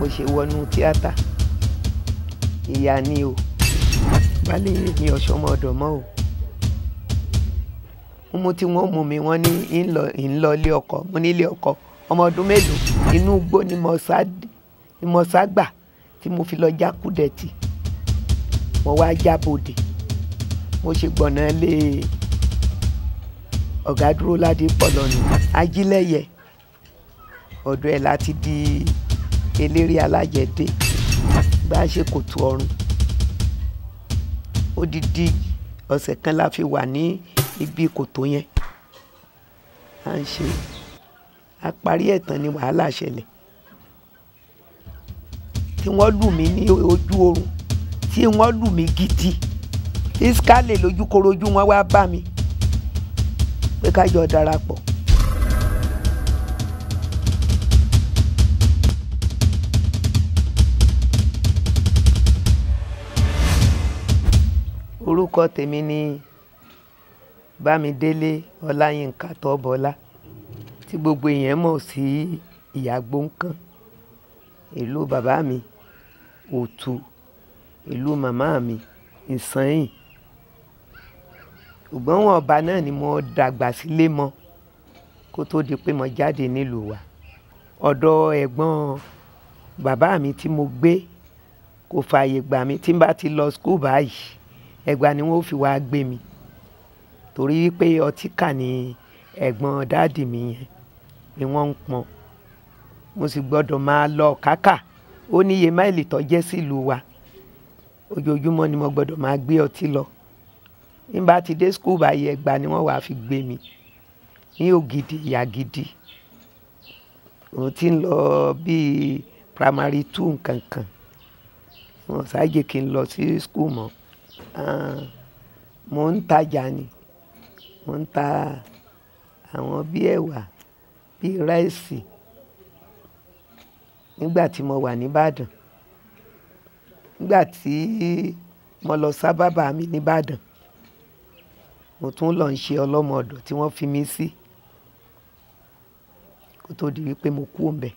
mo ṣe wọnú tíátà ìyá ni o baálé mi ọ̀ṣọ́mọ ọ̀dọ̀ mọ́ o mú tí wọ́n mú mi wọ́n ní ń lọ ilé ọkọ mo ní ilé ọkọ ọmọ ọdún mélòó inú igbó ni mo sá gbà tí mo fi lọ já kúdẹ̀tì mo wá jábòdè mo ṣe gbọ̀nà lé ọ̀gá dúró ládé pọ̀ lọ́nà ajílẹ̀yẹ ọ̀dọ̀ ẹ̀ láti di eléré alájẹdé bá a ṣe kòtò ọrùn odidi ọ̀sẹ̀ kan la fi wà ní ibi kòtò yẹn à ń ṣe a parí ẹ̀ tán ni wàhálà ṣẹlẹ̀ tí wọ́n lù mí ní ojú oorun tí wọ́n lù mí gidi iskale lójúkorojú wọn wá bá mi pé ká jọ darapọ̀. orúkọ tèmi ni Bámidélé Ọláyínká Tọ́bọlá tí gbogbo èèyàn mọ̀ sí Ìyá Gbonkan ìlú bàbá mi Òtù ìlú màmá mi Ìsànyìn ṣùgbọ́n wọn ọba náà ni mo dàgbà sílé mọ́ kó tó di pé mo jáde nílùú wa ọ̀dọ̀ ẹ̀gbọ́n bàbá mi tí mo gbé kò fààyè gbà mí tí n bá ti lọ skul báyìí Ẹ̀gbá ni wọ́n fi wá gbé mi torí pé ọtí kà ní ẹ̀gbọ́n dáàdì mi yẹn ni wọ́n ń pọn mo sì gbọ́dọ̀ máa lọ kákà ó níye máìlì tó jẹ́ sílùú wa ojoojúmọ́ ni mo gbọ́dọ̀ máa gbé ọtí lọ nígbà tí dé skul báyìí Ẹ̀gbá ni wọ́n wá fi gbé mi ní Ògidì ìyá gidi òun ti ń lọ bíi primary 2 nkankan wọn ṣáàjì kí n lọ sí skul mọ́ mo ń tajà ni mo ń ta àwọn bíi ẹ̀wà bíi ráìsì nígbà tí mo wà nìbàdàn nígbà tí mo lọ sábàbà mi nìbàdàn mo tún lọ ń ṣe ọlọ́mọ ọ̀dọ̀ tí wọ́n fi mí sí kó tó di wípé mo kú òǹbẹ̀.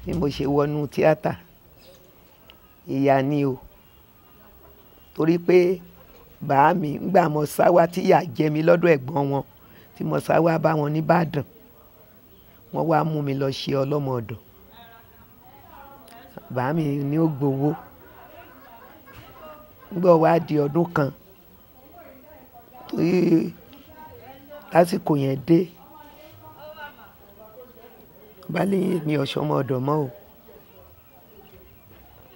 bí mo ṣe wọnú tíátà ìyá ni o torí pé bàá mi ńgbà mo sáwá tí ìyà jẹ mí lọ́dọ̀ ẹ̀gbọ́n wọn tí mo sáwá bá wọn nìbàdàn wọ́n wá mú mi lọ ṣe ọlọ́mọ ọ̀dọ̀ bàá mi ní ó gbowó ńgbà wá di ọdún kan torí lásìkò yẹn dé baálé mi ọ̀ṣọ́mọ ọ̀dọ̀ mọ́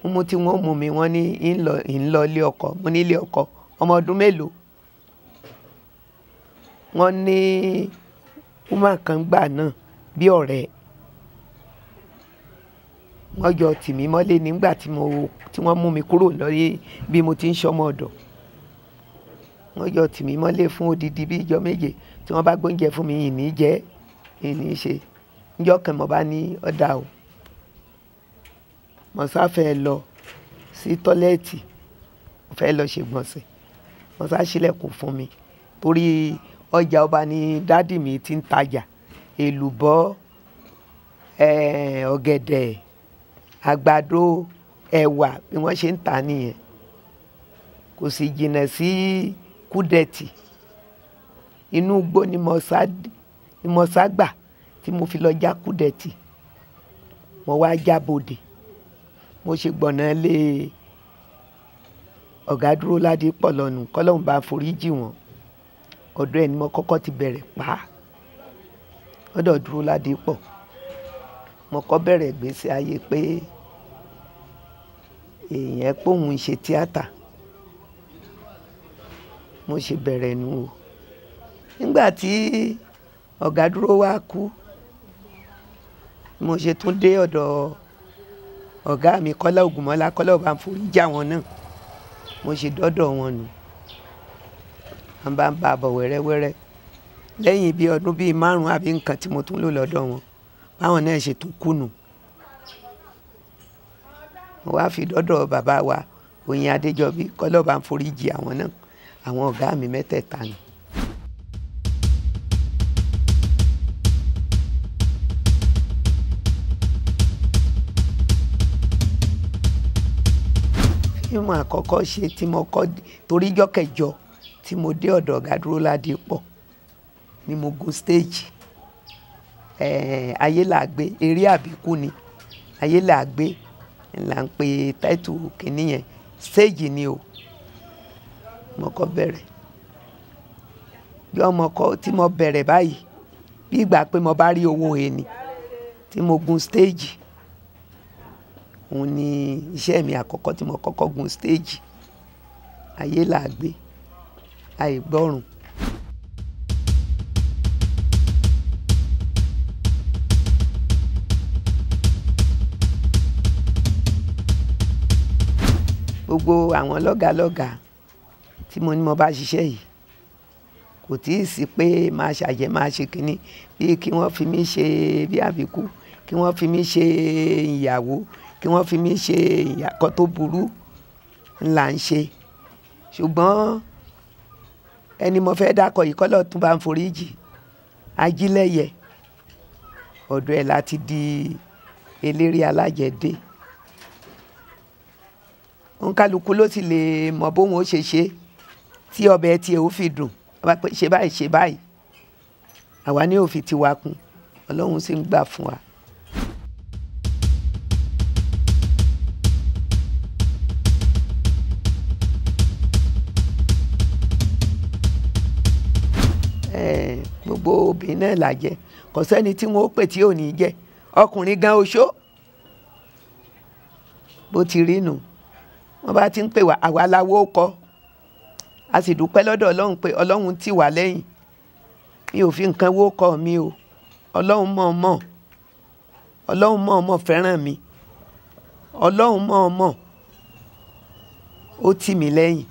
o mú tí wọ́n mú mi wọ́n ní ń lọ ilé ọkọ mo ní ilé ọkọ ọmọ ọdún mélòó wọ́n ní woman kan gbà náà bí ọ̀rẹ́ wọ́n jọ tì mí mọ́lé nígbà tí wọ́n mú mi kúrò lórí bí mo ti ń ṣọmọ ọ̀dọ̀ wọ́n jọ tì mí mọ́lé fún odidi bí ijọ́ méje tí wọ́n bá gbóúnjẹ fún mi ìní jẹ ìní ṣe njọ́ kan mo bá ní ọ̀dà o mo sáfẹ́ lọ sí tọ́lẹ́ẹ̀tì mo fẹ́ lọ ṣègbọ̀nsẹ̀ mo sá ṣílẹ̀kùn fún mi torí ọjà ọba ni dádì mi ti ń tajà èlùbọ́ ọ̀gẹ̀dẹ̀ àgbàdo ẹ̀wà bí wọ́n ṣe ń tà nìyẹn kò sì jìnnà sí kúdẹ̀tì inú igbó ni mo sá gbà tí mo fi lọ já kúdẹ̀tì mo wá jábòdè mo ṣe gbọ̀nà lé ọ̀gá dúró ládé pọ̀ lọ́nà kọ́lọ́hún bá foríjì wọn ọ̀dọ̀ ẹ̀ ni mo kọ́kọ́ ti bẹ̀rẹ̀ ọ̀dọ̀ dúró ládé pọ̀ mo kọ́ bẹ̀rẹ̀ gbèsè ayé pé èèyàn pòun ṣe tíátà mo ṣe bẹ̀rẹ̀ nù o nígbà tí ọ̀gá dúró wá kú mo ṣe tún dé ọ̀dọ̀ ọ̀gá mi Kọ́lá Ògúnmọ́lá Kọ́lá ọba foríjà wọn náà mo ṣe dọ́dọ̀ wọn nù wọ́n bá ń bá a bọ̀ wẹ́rẹ́wẹ́rẹ́ lẹ́yìn bí ọdún bíi 5 àbí nǹkan tí mo tún lò lọ́dọ̀ wọn báwọn náà ṣe tún kùnù mo wá fi dọ́dọ̀ bàbá wa Oyin Adéjọbí kọ́lọ́ba ń foríjì àwọn náà, àwọn ọ̀gá mi mẹ́tẹ̀ẹ̀ta ni. Fíìmù àkọ́kọ́ ṣe tí mo kọ́ torí ijọ́ kẹjọ tí mo dé ọ̀dọ̀ ọ̀gá Dúróládé pọ̀ ni mo gun stage. Ayé là gbé, eré àbíkú ni Ayé là gbé là ń pe táìtù kìíní yẹn, stage ni o. Mo kọ́ bẹ̀rẹ̀ bí ọmọ kọ́ tí mo bẹ̀rẹ̀ báyìí bí ìgbà pé mo bá rí owó he ni tí mo gun stage. Òun ni iṣẹ́ mi àkọ́kọ́ tí mo kọ́kọ́ gun stage. Ayé là gbé, àìgbọ́rùn. Gbogbo àwọn lọ́gàlọ́gà tí mo ní mo bá ṣiṣẹ́ yìí kò tí ì sí pé máa ṣàjẹ́ máa ṣe kínní bí kí wọ́n fi mí ṣe bí àbíkú, kí wọ́n fi mí ṣe ìyàwó, kí wọ́n fi mí ṣe ìyàkọ́ tó burú ńlá ń ṣe. Ṣùgbọ́n ẹni mo fẹ́ dákọ̀ yìí kọ́lọ̀ tún bá ń foríjì, Ajílẹ̀yẹ, ọ̀dọ̀ ẹ̀ láti di eléré alájẹdé. Òǹkálukú ló sì lè mọ bóun ó ṣe ṣe tí ọbẹ̀ tiẹ̀ ó fi dùn. Wọ́n bá pé ṣe báyìí ṣe báyìí, àwa ní òfin tiwa kún, Ọlọ́run sì ń gbà fún wa. Gbogbo obìnrin náà là jẹ́, kò sẹ́ni tí wọ́n ó pè tí ò ní jẹ́, ọkùnrin gan oṣó bó ti rí nù. Wọ́n bá ti ń pè wá àwa láwo kọ́, a sì dúpẹ́ lọ́dọ̀ Ọlọ́run pé Ọlọ́run tì wá lẹ́yìn. Mi ò fi nǹkan wó kọ́ mi o, Ọlọ́run mọ̀ọ́mọ̀, Ọlọ́run mọ̀ọ́mọ̀ fẹ́ràn mi, Ọlọ́run mọ̀ọ́mọ̀ ó tì mí lẹ́yìn.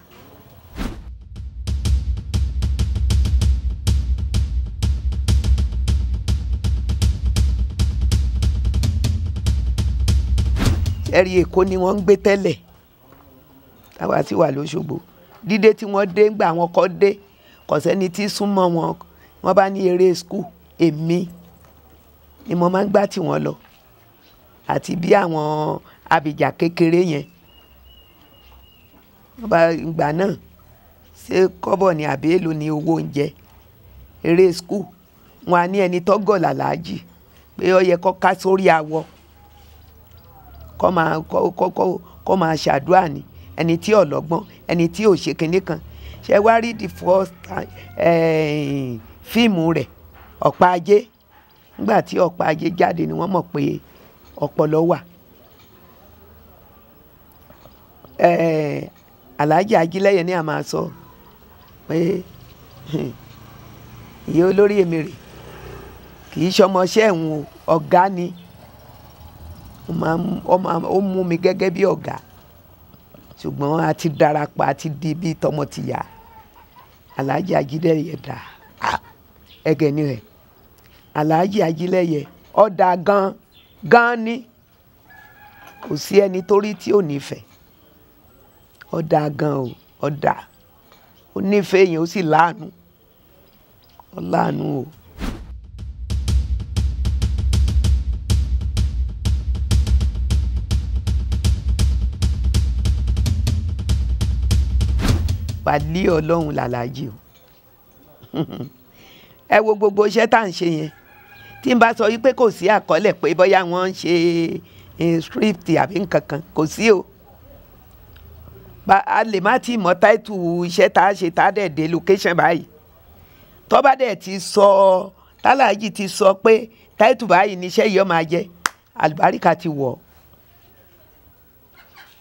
Ẹ̀rí Èkó ni wọ́n ń gbé tẹ́lẹ̀ táwa sì wà lóṣogbo. Dídé tí wọ́n dé ńgbà wọn kọ́ dé kò sẹ́ni tí súnmọ́ wọn. Wọ́n bá ní eré skul, èmi ni mo máa ń gbá tí wọ́n lọ àti bí àwọn abìjà kékeré yẹn. Wọ́n bá ìgbà náà ṣé kọ́bọ̀ ni àbí èlò ni owó oúnjẹ eré skul. Wọn á ní ẹni tó gọ̀ làlájì pé ó yẹ kó ká sórí awọ kó máa ṣàdúrà ni, ẹni tí ọlọ́gbọ́n, ẹni tí ò ṣe kinní kan. Ṣé wá rí the first fíìmù rẹ̀ Ọ̀pá Ajé, nígbà tí Ọ̀pá Ajé jáde ni wọ́n mọ̀ pé ọpọlọ wà. Alhaji Ajílẹ̀yẹ ní a máa sọ pé ìyá olórí Èmèrè kì í ṣọmọṣẹ́ ẹ̀hún ọ̀gá ni. Ó mú mi gẹ́gẹ́ bí ọ̀gá, ṣùgbọ́n a ti darapọ̀, a ti di bí tọmọ tìyá. Alhaji Ajílẹ̀yẹ dà ẹgẹ ni rẹ̀. Alhaji Ajílẹ̀yẹ ọ̀dà gan ni, kò sí ẹni tó rí tí ò nífẹ̀ẹ́. Ọ̀dà gan o, ọ̀dà ó nífẹ̀ẹ́ yẹn ó sì láàánú, ó láàánú o. Pàdé Ọlọ́run làlájì o. Ẹ wo gbogbo iṣẹ́ tá à ń ṣe yẹn, tí n bá sọ wípé kò sí àkọọ́lẹ̀ pé bóyá wọ́n ń ṣe script àbí nǹkan kan, kò sí o. A lè má ti mọ táìtù iṣẹ́ tá a ṣe tá a dẹ̀ dé location báyìí. Tó bá dẹ̀ ti sọ, tálàjì ti sọ pé táìtù báyìí ni iṣẹ́ yìí ó máa jẹ́, àlùbáríkà ti wọ̀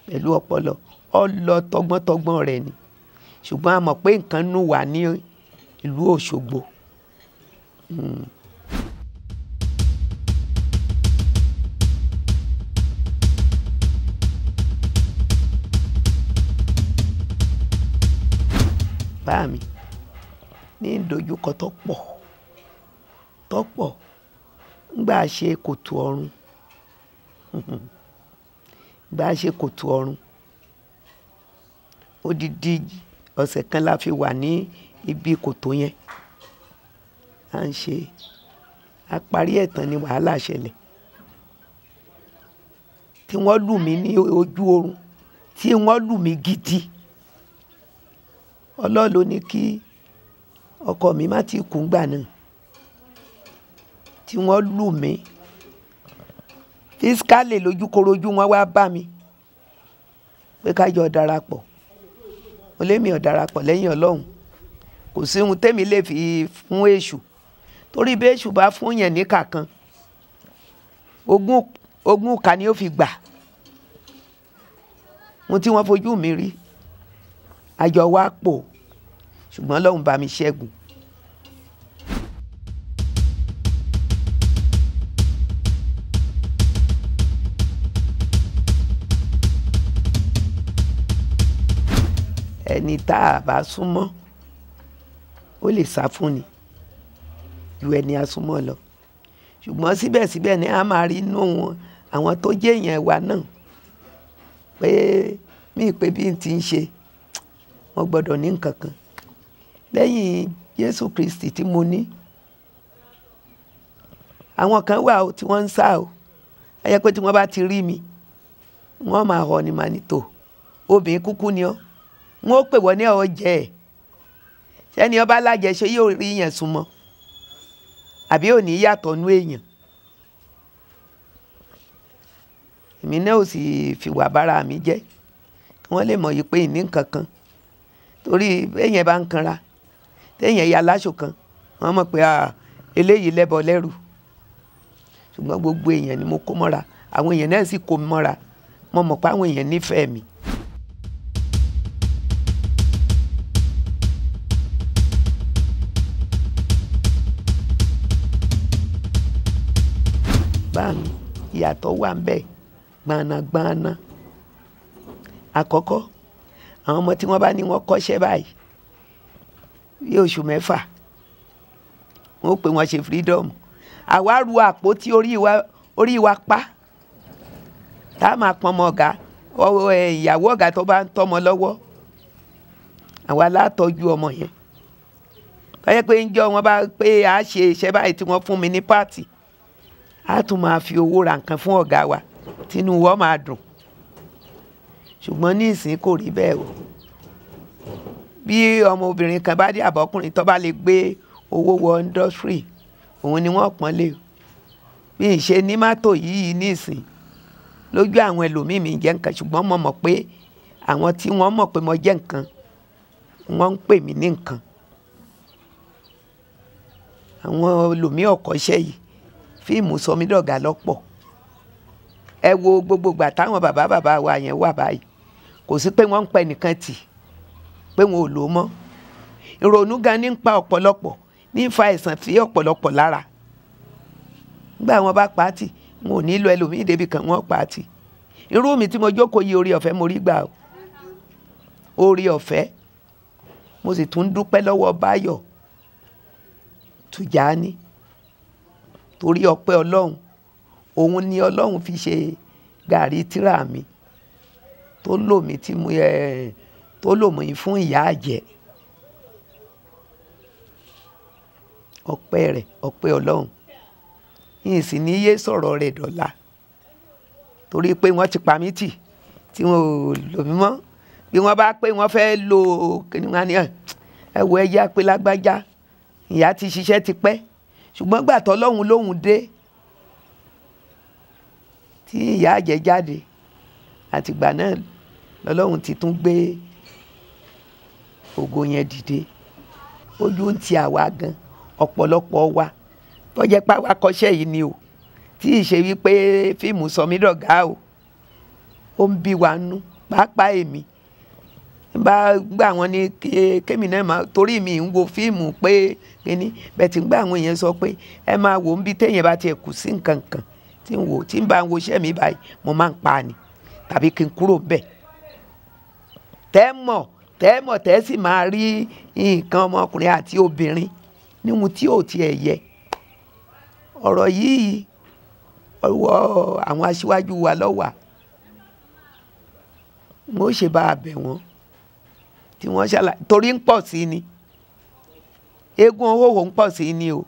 pẹ̀lú ọpọlọ. Ó lọ tọgbọ́ntọgbọ́n rẹ̀ ni, ṣùgbọ́n a mọ̀ pé nǹkan nù wá ní ìlú Òṣogbo. Bá mi ní ìdojúkọ tó pọ̀ ńgbà ṣe kòtò ọ̀run odidi ọ̀sẹ̀ kan la fi wà ní ibi kòtò yẹn à ń ṣe àparí ẹ̀tàn ni wàhálà ṣẹlẹ̀ tí wọ́n lù mí ní ojú oorun tí wọ́n lù mí gidi Ọlọ́run ló ní kí ọkọ mi má ti kú gbà náà tí wọ́n lù mí fisikálì lójúkorojú wọn wá bá mi pé ká jọ darapọ̀ mo lémi ò darapọ̀ lẹ́yìn Ọlọ́run kò sí ohun tẹ́mi lè fi fún èṣù torí bí èṣù bá fún yẹn ní kàkan ogún ìka ni ó fi gbà ohun tí wọ́n fojú mi rí àjọ wa pọ̀ ṣùgbọ́n Ọlọ́run bá mi ṣẹ́gun. Ẹni tá a bá súnmọ́ ó lè sá fún ni ju ẹni a súnmọ́ lọ ṣùgbọ́n síbẹ̀síbẹ̀ ni a máa rí inú wọn àwọn tó jẹ́ èèyàn wa náà pé mí pé bí n ti ń ṣe wọ́n gbọ́dọ̀ ní nǹkan kan lẹ́yìn Jésù Kristi tí mo ní àwọn kan wà ó tí wọ́n ń sá o ayẹ pé tí wọ́n bá ti rí mi wọ́n máa họ ni màá ní tò obìnrin kúkú ni ọ́ wọ́n ó pè wọ́n ní ọ̀ jẹ́ ẹ̀ sẹ́ni ọba alájẹṣe yóò rí yẹn súnmọ́ àbí ò ní yàtọ̀ nú èèyàn èmi náà ò sì fìwà bára mi jẹ́ kí wọ́n lè mọ̀ yìí pé ìní nǹkan kan torí èèyàn bá ń kanra téèyàn ya láṣọ kan wọ́n mọ̀ pé eléyìí lẹ́bọ lẹ́rù ṣùgbọ́n gbogbo èèyàn ni mo kó mọ́ra àwọn èèyàn náà sì kó mi mọ́ra mo mọ̀ pé àwọn èèyàn nífẹ̀ẹ́ mi. báàmì ìyàtọ̀ wà ń bẹ gbanagbana àkọ́kọ́ àwọn ọmọ tí wọ́n bá ní wọ́n kọ́ṣẹ́ báyìí bí oṣù mẹ́fà wọ́n pè wọ́n ṣe freedom àwa ru àpótí orí wa pa tá a máa pọn ọmọ ọ̀gá ìyàwó ọ̀gá tó bá ń tọ́mọ lọ́wọ́ àwa látọ́jú ọmọ yẹn báyẹ̀ pé ń jọ wọn bá pé a ṣe iṣẹ́ báyìí tí wọ́n fún mi ní pààtì a tún máa fi owó ra nǹkan fún ọ̀gá wa tínú wọ́n máa dùn ṣùgbọ́n ní ìsìn kò rí bẹ́ẹ̀ o bí ọmọbìnrin kan bá dé àbọ̀kùnrin tó bá lè gbé owó wọ industry òun ni wọ́n pọ́n lé o bí ìṣe ní mọ́tò yìí ní ìsìn lójú àwọn ẹlòmíì mi jẹ́ nǹkan ṣùgbọ́n mo mọ̀ pé àwọn tí wọ́n mọ̀ pé mo jẹ́ nǹkan wọ́n ń pè mí ní nǹkan àwọn ẹlòmíì ọ̀kọ́ṣẹ́ yìí fíìmù sọmídọ̀gà lọ́pọ̀ ẹ wo gbogbo ìgbà táwọn bàbá wa yẹn wà báyìí kò sí pé wọ́n ń pẹ́ nìkan tì pé wọn ò lò ó mọ́ ìrònú gan ní ń pa ọ̀pọ̀lọpọ̀ ní ń fa àìsàn sí ọ̀pọ̀lọpọ̀ lára nígbà wọn bá pa á tì wọn ò ní lọ ẹlòmíì débi kan wọn pa á tì irú mi tí mo jókòó yìí orí ọ̀fẹ́ mo rí gbà o orí ọ̀fẹ́ mo sì tún dúpẹ́ lọ́wọ́ Báyọ̀ Tùjání torí ọpẹ́ Ọlọ́run òun ni Ọlọ́run fi ṣe gàrí tírà mi tó lò mí tó lò mí fún ìyá àjẹ́ ọpẹ́ rẹ̀ ọpẹ́ Ọlọ́run yìí sì ní yé sọ̀rọ̀ rẹ̀ dọ̀la torí pé wọ́n ti pa mí tì tí wọn ò lò mí mọ́ bí wọ́n bá pé wọ́n fẹ́ lo kìnìún ní ẹ̀wọ̀ ẹ̀yà pé lágbájá ìyá ti ṣiṣẹ́ ti pẹ́ ṣùgbọ́n gbà tó lọ́hùn lóhùn dé tí ìyá àjẹ́ jáde àtìgbà náà lọ́lọ́hùn ti tún gbé ògo yẹn dìde ojú ń ti àwa gan ọ̀pọ̀lọpọ̀ wa tó jẹ́ pé àwa kọ́ṣẹ́ yìí ni o tí ì ṣe wípé fíìmù sọmídọ̀gá o ó ń bí wa nú pàápàá èmi bá gbà wọ́n ní kémi náà máa torí mi ń wo fíìmù pé kíní bẹ́ẹ̀ tí ń gbà àwọn èèyàn sọ pé ẹ máa wò ń bí téèyàn bá tiẹ̀ kù sí nǹkan kan tí ń bá ń wo iṣẹ́ mi báyìí mo máa ń pa ni tàbí kí n kúrò bẹ́ẹ̀ tẹ́ sì máa rí nǹkan ọmọkùnrin àti obìnrin níhun tí ò tiẹ̀ yẹ ọ̀rọ̀ yìí ọwọ́ àwọn aṣíwájú wa ló wà mo ṣe bá a bẹ̀ wọ́n tí wọ́n ṣàlàyé torí ń pọ̀ sí ni eégún òhòhò ń pọ̀ sí ni o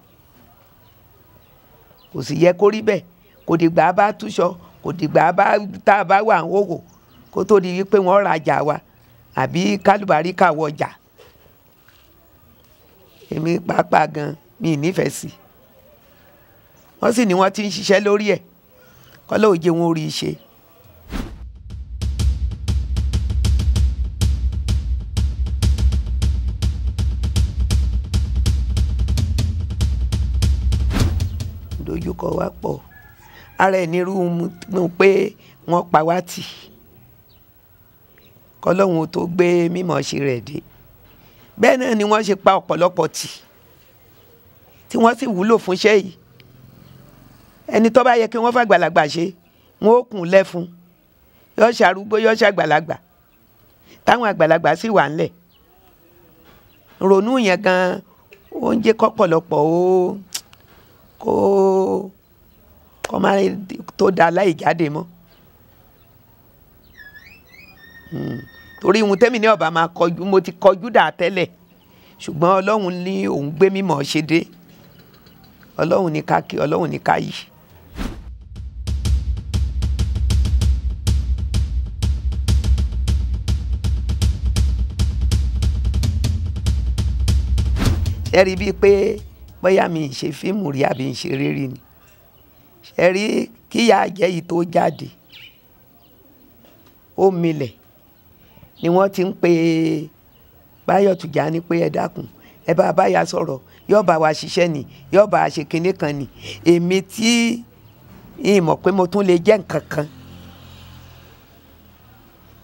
kò sì yẹ kó rí bẹ́ẹ̀ kò dìgbà bá túṣọ kò dìgbà tá a bá wà ń hòhò kó tó di wípé wọ́n rajà wa àbí kálùbárí káwọ́ ọjà èmi pàápàá gan mi nífẹ̀ẹ́ sí wọ́n sì ní wọ́n ti ń ṣiṣẹ́ lórí ẹ̀ kọ́lọ́ òjé wọn ò rí i ṣe. dojúkọ wa pọ̀ ara ẹ̀ nírú mu pé wọ́n pa wá tì kọ́lọ́hún tó gbé mímọ̀ ṣe rẹ̀ dé bẹ́ẹ̀ náà ni wọ́n ṣe pa ọ̀pọ̀lọpọ̀ tì tí wọ́n sì wúlò fún iṣẹ́ yìí ẹni tó bá yẹ kí wọ́n fàgbàlagbà ṣe wọ́n ó kùn lẹ́fun yóò ṣàrúgbó yóò ṣàgbàlagbà táwọn àgbàlagbà sì wà ńlẹ̀ ronú yẹn gan oúnjẹ kọ́pọ̀lọpọ̀ ó kó má tó da láì jáde mọ́ torí ohun tẹ́mi ní ọba máa kọjú mo ti kọjú dà tẹ́lẹ̀ ṣùgbọ́n ọlọ́run ní òun gbé mímọ̀ ṣe dé ọlọ́run ní ká kí ọlọ́run ní ká yìí. ṣe rí bíi pé bóyá mi ń ṣe fíìmù rí àbí ń ṣe rírì ni ṣe rí kíyà jẹ́ yìí tó jáde ó milẹ̀ ni wọ́n ti ń pe Báyọ̀ Tùjání pé ẹ dákun ẹ bá báyà sọ̀rọ̀ yóò bá wa ṣiṣẹ́ ni yóò bá a ṣe kinní kan ni èmi tí ìmọ̀ pé mo tún lè jẹ́ nǹkan kan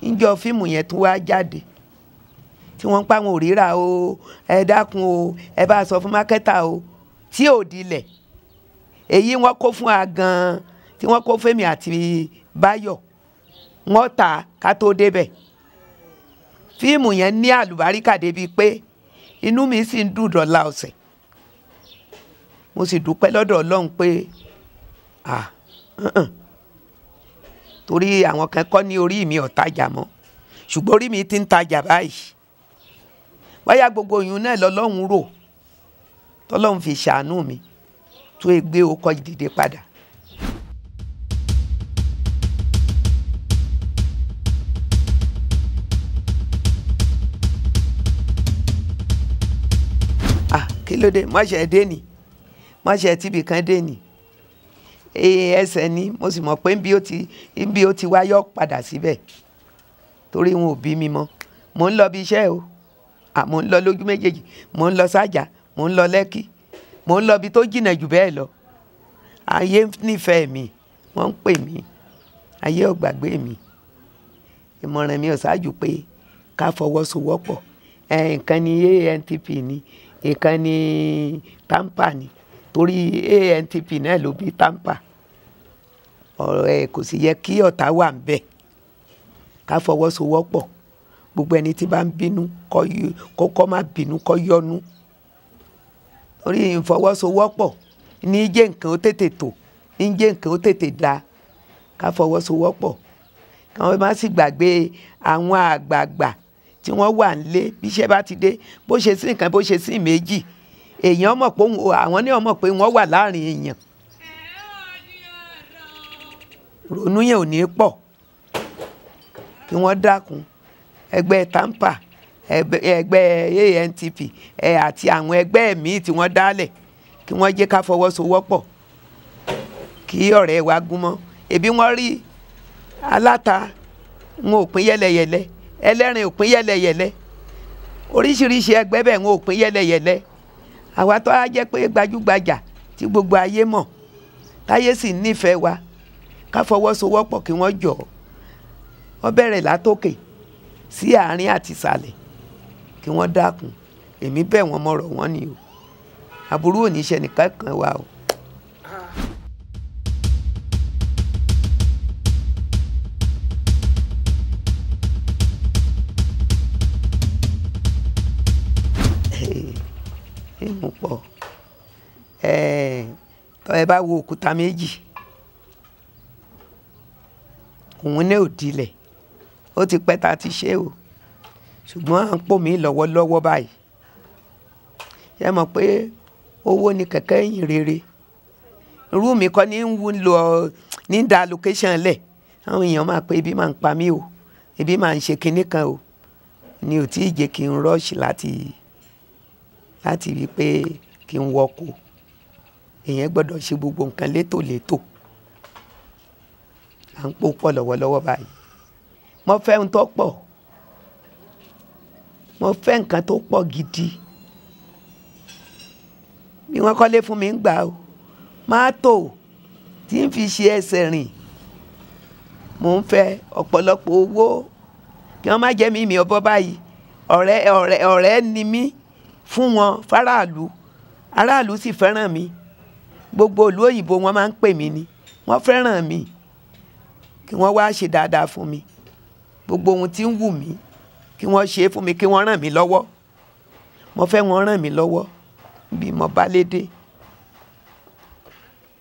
níjọ́ fíìmù yẹn tún wá jáde tí wọ́n ń pa àwọn òrìrà o ẹ dákun o ẹ bá sọ fún mákẹ́tà o tí ò dilẹ̀ èyí wọ́n kó fún wa gan-an tí wọ́n kó fẹ́mi àti Báyọ̀ wọ́n tà ká tó débẹ̀ fíìmù yẹn ní àlùbáríkà débi pé inú mi sì ń dùn dọ́là ọ̀sẹ̀ mo sì dúpẹ́ lọ́dọ̀ Ọlọ́run pé torí àwọn kan kọ́ ní orí mi ò tajà mọ́ ṣùgbọ́n orí mi ti ń tajà báyìí wáyà gbogbo oyún náà lọ́lọ́run rò tọ́lọ́run fi ṣàánú mi tó gbé okọ̀ dìde padà. kí ló dé mọ́ṣẹ́ dé ni mọ́ṣẹ́ tíbi kan dé ni ẹsẹ̀ ni mo sì mọ̀ pé bí ó ti wáyọ̀ padà síbẹ̀ torí wọn ò bí mi mọ́ mò ń lọ bí iṣẹ́ o mò ń lọ lójú méjèèjì mò ń lọ sájà mò ń lọ lẹ́kì mò ń lọ bí tó jìnnà jù bẹ́ẹ̀ lọ ayé nífẹ̀ẹ́ mi wọ́n ń pè mí ayé ò gbàgbé mi ìmọ̀ràn mi ò ṣáájú pé ká fọwọ́sowọ́pọ̀ nǹkan ni ANTP ni nǹkan ni tampa ni torí ANTP náà ló bí tampa ọ̀rọ̀ ẹ̀ kò sì yẹ kí ọ̀tá wà ń bẹ̀ ká fọwọ́sowọ́pọ̀ gbogbo ẹni tí bá ń bínú kó má bínú kó yọnu torí ìfọwọ́sowọ́pọ̀ ní jẹ́ nǹkan ó tètè tò ní jẹ́ nǹkan ó tètè da ká fọwọ́sowọ́pọ̀ káwọn má sì gbàgbé àwọn àgbààgbà tí wọ́n wà nílé bí iṣẹ́ bá ti dé bó ṣe sí nǹkan bó ṣe sí méjì èèyàn mọ̀ pé àwọn ní ọmọ pé wọ́n wà láàrin èèyàn ronú yẹn ò ní pọ̀ kí wọ́n dákun ẹgbẹ́ tampa ẹgbẹ́ ANTP àti àwọn ẹgbẹ́ míì tí wọ́n dálẹ̀ kí wọ́n jẹ́ ká fọwọ́sowọ́pọ̀ kí ọ̀rẹ́ wa gúnmọ́ ebi wọ́n rí aláta wọn ò pín yẹ́lẹyẹ̀lẹ ẹlẹ́rìn ò pín yẹ́lẹyẹ̀lẹ oríṣiríṣi ẹgbẹ́ bẹ́ẹ̀ wọn ò pín yẹ́lẹyẹ̀lẹ àwa tó á jẹ́ pé gbajúgbajà tí gbogbo ayé mọ̀ táyé sì nífẹ̀ẹ́ wa ká fọwọ́sowọ́pọ̀ kí wọ́n jọ̀ wọ́n bẹ̀rẹ̀ látòkè sí àárín àti ìsàlẹ̀ kí wọ́n dákun èmi bẹ̀ wọ́n mọ̀rọ̀ wọ́n ni o aburú ò ní ṣe nìkan kan wa o. ìmú pọ̀ tọ́ ẹ bá wo òkúta méjì òun náà ò dilẹ̀ ó ti pẹ́ ta ti ṣe o ṣùgbọ́n à ń pò mí lọ́wọ́lọ́wọ́ báyìí. Ẹ mọ̀ pé owó ni kẹ̀kẹ́ ìyìn rere. Irú mi kọ́ ní ń lọ ní da location lẹ̀. Àwọn èèyàn máa pé ebi máa ń pa mí o, ebi máa ń ṣe kinní kan o. Ni ò tí ì jẹ́ kí n rush láti rí i pé kí n wọkọ̀. Èèyàn gbọ́dọ̀ ṣe gbogbo nǹkan létòlétò. À ń pò pọ̀ lọ́wọ́lọ́wọ́ báyìí. Mo fẹ́ ohun tó pọ̀. Mo fẹ́ nǹkan tó pọ̀ gidi. Bí wọ́n kọ́lé fún mi ń gbà o. Mọ́tò tí ń fi ṣe ẹsẹ̀ rìn. Mo ń fẹ́ ọ̀pọ̀lọpọ̀ owó. Kí wọ́n má jẹ́ mi ọbọ̀ báyìí. Ọ̀rẹ́ ni mí fún wọn fáráàlú. Aráàlú sì fẹ́ràn mi. Gbogbo ìlú òyìnbó wọn máa ń pè mí ni. Wọ́n fẹ́ràn mi. Kí wọ́n wá ṣe dáadáa fún mi. Gbogbo ohun tí ń wù mí kí wọ́n ṣe fún mi, kí wọ́n ràn mí lọ́wọ́. Mo fẹ́ wọn ràn mí lọ́wọ́ bí mo bá lédè.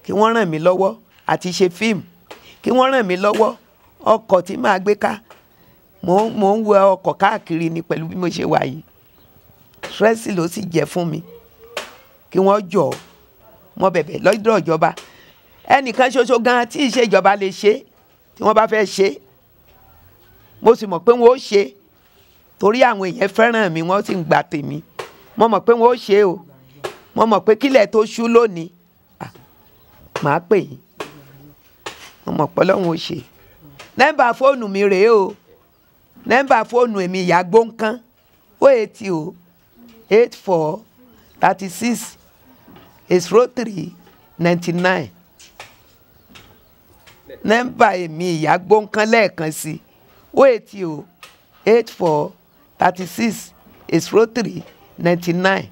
Kí wọ́n ràn mí lọ́wọ́ àti ṣe fíìmù. Kí wọ́n ràn mí lọ́wọ́ ọkọ̀ tí màá gbé ká. Mo ń wọ ọkọ̀ káàkiri ni pẹ̀lú bí mo ṣe wà yìí. Stress ló sì jẹ́ fún mi. Kí wọ́n jọ̀ọ́, mo bẹ̀bẹ̀ lọ́dọ̀ ìjọba. Ẹnìkan ṣoṣo gan tí ìṣèjọba lè ṣe tí wọ́n bá fẹ́ ṣe. Mo sì mọ̀ pé wọ́n ó ṣe torí àwọn èèyàn fẹ́ràn mi, wọ́n sì ń gba tèmi. Mo mọ̀ pé wọ́n ó ṣe o. Mo mọ̀ pé kílẹ̀ tó ṣú lónìí, màá pè yín. Mo mọ̀ pé Ọlọ́run ó ṣe. Nọ́mbà fóònù mi rèé o. Nọ́mbà fóònù èmi Iya Gbonkan 080-84-36-03-99. Nọ́mbà èmi Iya Gbonkan lẹ́ẹ̀kan sí 080-84-36-03-99.